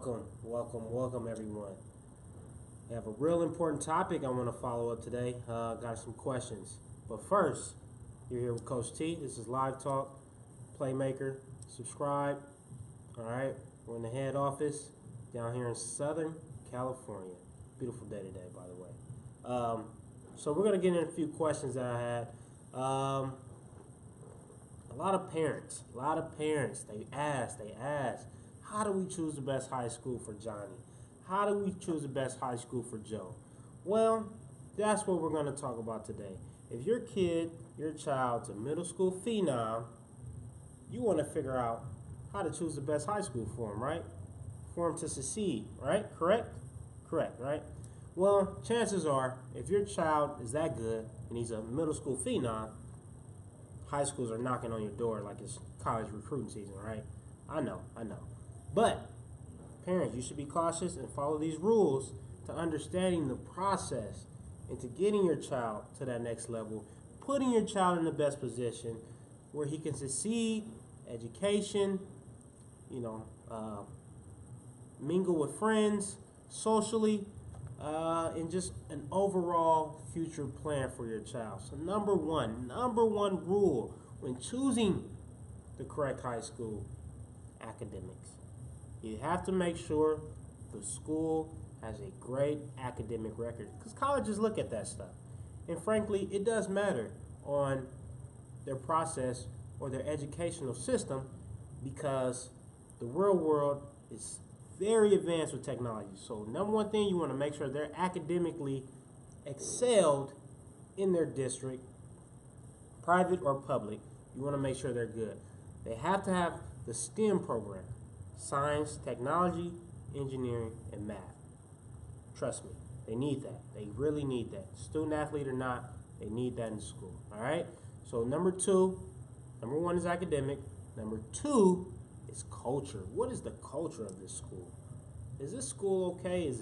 Welcome everyone. I have a real important topic I want to follow up today. Got some questions. But first, you're here with Coach T. This is Live Talk, PlayMaker. Subscribe. All right, we're in the head office down here in Southern California. Beautiful day today, by the way. So we're going to get in a few questions that I had. A lot of parents, they ask, how do we choose the best high school for Johnny? How do we choose the best high school for Joe? Well, that's what we're going to talk about today. If your child's a middle school phenom, you want to figure out how to choose the best high school for him, right? For him to succeed, right? Correct, right? Well, chances are, if your child is that good and he's a middle school phenom, high schools are knocking on your door like it's college recruiting season, right? I know. But parents, you should be cautious and follow these rules to understanding the process and to getting your child to that next level, putting your child in the best position where he can succeed, education, mingle with friends, socially, and just an overall future plan for your child. So number one rule when choosing the correct high school, academics. You have to make sure the school has a great academic record because colleges look at that stuff. And frankly, it does matter on their process or their educational system because the real world is very advanced with technology. So number one thing, you want to make sure they're academically excelled in their district, private or public. You want to make sure they're good. They have to have the STEM program, science, technology, engineering, and math. Trust me, they need that. They really need that. Student athlete or not, they need that in school. All right? So number one is academic. Number two is culture. What is the culture of this school? Is this school okay? Is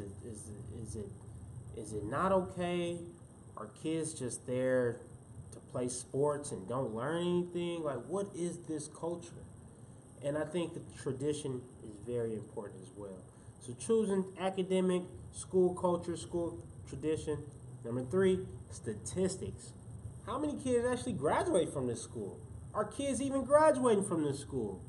it not okay? Are kids just there to play sports and don't learn anything? Like, what is this culture? And I think the tradition is very important as well. So choosing academic, school culture, school tradition. Number three, statistics. How many kids actually graduate from this school? Are kids even graduating from this school?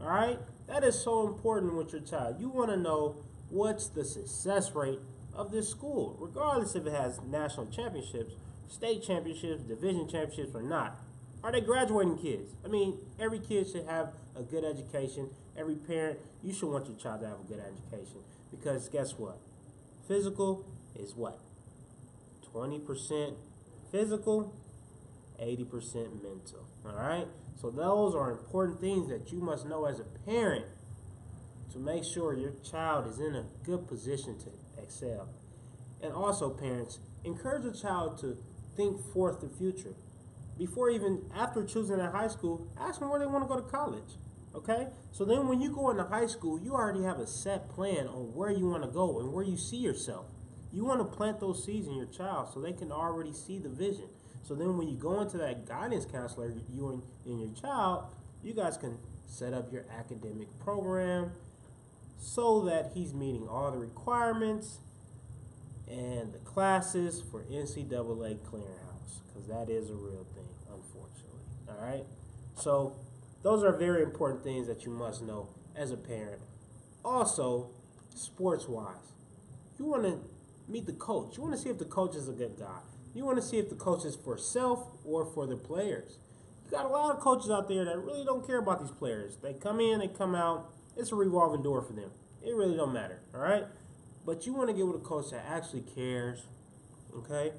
All right? That is so important with your child. You want to know what's the success rate of this school, regardless if it has national championships, state championships, division championships, or not. Are they graduating kids? I mean, every kid should have a good education. Every parent, you should want your child to have a good education. Because guess what? Physical is what? 20% physical, 80% mental. All right? So those are important things that you must know as a parent to make sure your child is in a good position to excel. And also, parents, encourage a child to think forth the future. After choosing a high school, ask them where they want to go to college. Okay? So then when you go into high school, you already have a set plan on where you want to go and where you see yourself. You want to plant those seeds in your child so they can already see the vision. So then when you go into that guidance counselor, you and your child, you guys can set up your academic program so that he's meeting all the requirements and the classes for NCAA clearinghouse, because that is a real thing, unfortunately. All right? So those are very important things that you must know as a parent. Also, sports-wise, you want to meet the coach. You want to see if the coach is a good guy. You want to see if the coach is for self or for the players. You got a lot of coaches out there that really don't care about these players. They come in, they come out. It's a revolving door for them. It really don't matter, all right? But you want to get with a coach that actually cares, okay?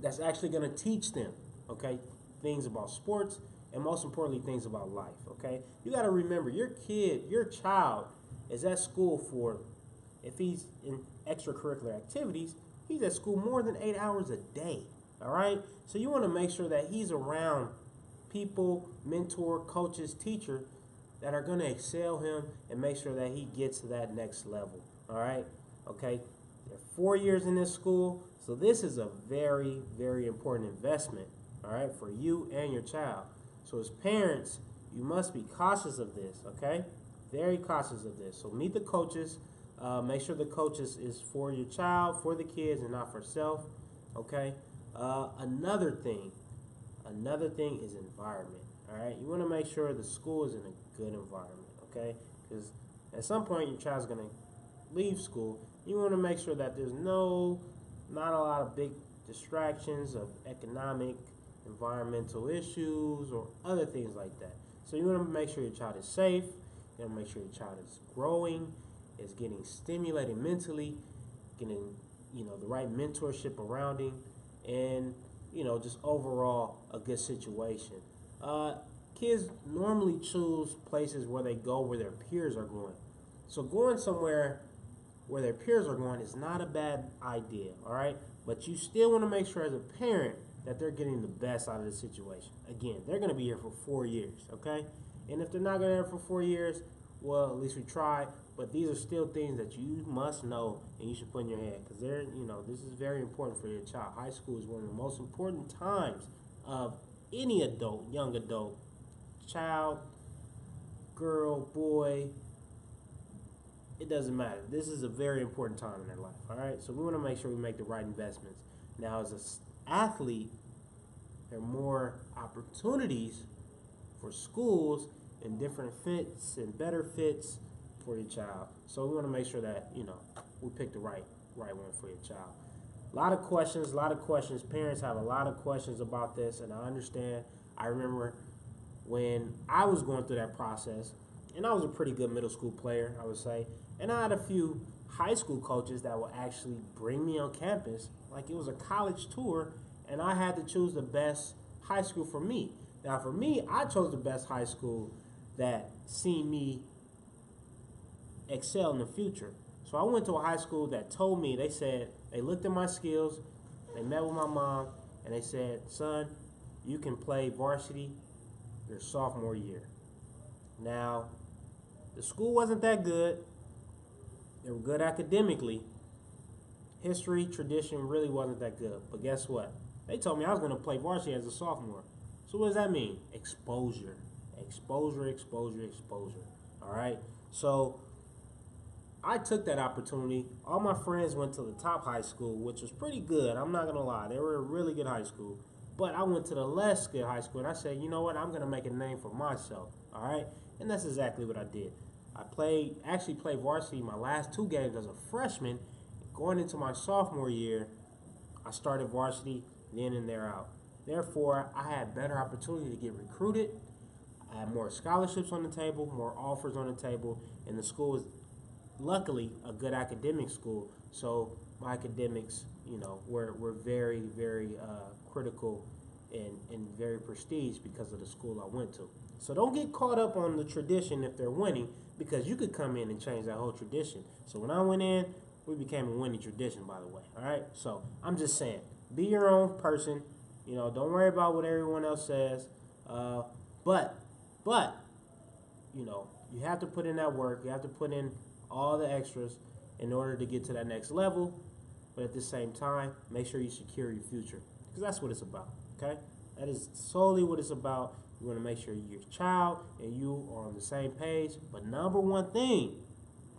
That's actually going to teach them, okay, things about sports and most importantly, things about life, okay? You got to remember, your child is at school for, if he's in extracurricular activities, he's at school more than 8 hours a day, all right? So you want to make sure that he's around people, mentor, coaches, teacher that are going to excel him and make sure that he gets to that next level, all right? Okay? They're 4 years in this school, so this is a very, very important investment, all right, for you and your child. So as parents, you must be cautious of this, okay? very cautious of this. So meet the coaches. Make sure the coaches is for your child, for the kids, and not for self. Okay. Another thing is environment. All right. You want to make sure the school is in a good environment. Okay. Because at some point your child's gonna leave school. You want to make sure that there's not a lot of big distractions of economic, environmental issues, or other things like that. So you want to make sure your child is safe. You want to make sure your child is growing, is getting stimulated mentally, getting the right mentorship around him, and just overall a good situation. Kids normally choose places where they go where their peers are going. So going somewhere where their peers are going is not a bad idea, all right? But you still want to make sure as a parent that they're getting the best out of the situation. Again, they're going to be here for 4 years, okay? And if they're not going to be here for 4 years, well, at least we tried. But these are still things that you must know and you should put in your head because this is very important for your child. High school is one of the most important times of any adult, young adult, child, girl, boy. It doesn't matter. This is a very important time in their life, all right? So we want to make sure we make the right investments. Now, as an athlete, there are more opportunities for schools and different fits and better fits for your child. So we want to make sure that, we pick the right one for your child. A lot of questions. Parents have a lot of questions about this, and I understand. I remember when I was going through that process, and I was a pretty good middle school player, I would say, and I had a few high school coaches that would actually bring me on campus like it was a college tour, and I had to choose the best high school for me. Now, for me, I chose the best high school that seen me excel in the future. So I went to a high school that told me, they looked at my skills, they met with my mom, and they said, son, you can play varsity your sophomore year. Now, the school wasn't that good. They were good academically. History, tradition really wasn't that good. But guess what? They told me I was going to play varsity as a sophomore. So what does that mean? Exposure. Exposure. All right? So I took that opportunity. All my friends went to the top high school, which was pretty good. I'm not going to lie. They were a really good high school. But I went to the less good high school, and I said, you know what? I'm going to make a name for myself. All right? And that's exactly what I did. I actually played varsity my last 2 games as a freshman. Going into my sophomore year, I started varsity, then and there out. Therefore, I had better opportunity to get recruited. I had more scholarships on the table, more offers on the table, and the school was luckily a good academic school. So my academics, were very, very critical and very prestige because of the school I went to. So don't get caught up on the tradition if they're winning, because you could come in and change that whole tradition. So when I went in, we became a winning tradition, by the way. All right? So I'm just saying, be your own person. Don't worry about what everyone else says. But you have to put in that work. You have to put in all the extras in order to get to that next level. But at the same time, make sure you secure your future, because that's what it's about. Okay? That is solely what it's about. You want to make sure your child and you are on the same page. But number one thing,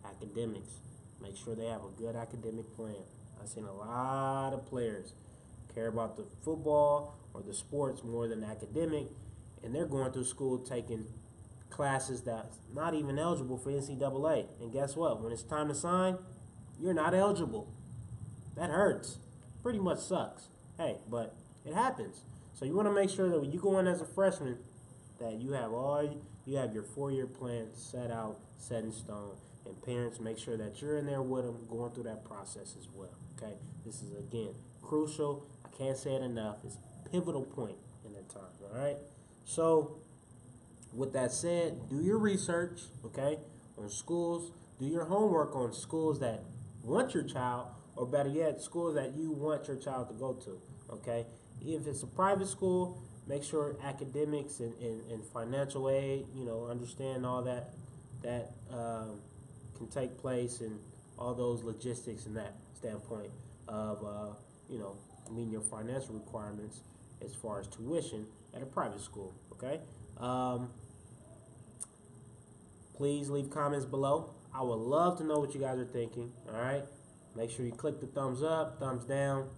academics. Make sure they have a good academic plan. I've seen a lot of players care about the football or the sports more than academic, and they're going through school taking classes that's not even eligible for NCAA. And guess what? When it's time to sign, you're not eligible. That hurts. Pretty much sucks. Hey, but it happens. So you want to make sure that when you go in as a freshman, that you have your 4-year plan set out, set in stone. And parents, make sure that you're in there with them, going through that process as well. Okay, this is again crucial. I can't say it enough. It's a pivotal point in that time. All right. So, with that said, do your research. Okay, on schools. Do your homework on schools that want your child, or better yet, schools that you want your child to go to. Okay, if it's a private school, make sure academics and financial aid. Understand all that can take place, and all those logistics in that standpoint of meeting your financial requirements as far as tuition at a private school. Okay, Please leave comments below. I would love to know what you guys are thinking. All right. Make sure you click the thumbs up, thumbs down,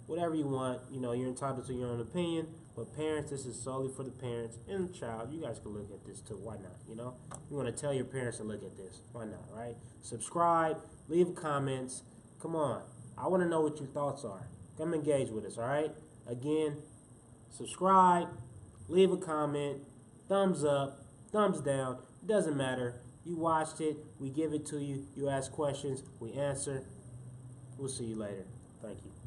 whatever you want. You know, you're entitled to your own opinion. But parents, this is solely for the parents and the child. You guys can look at this too. Why not? You know, you want to tell your parents to look at this. Why not? Right? Subscribe. Leave comments. Come on. I want to know what your thoughts are. Come engage with us. All right. Again, subscribe. Leave a comment. Thumbs up. Thumbs down. It doesn't matter. You watched it. We give it to you. You ask questions. We answer. We'll see you later. Thank you.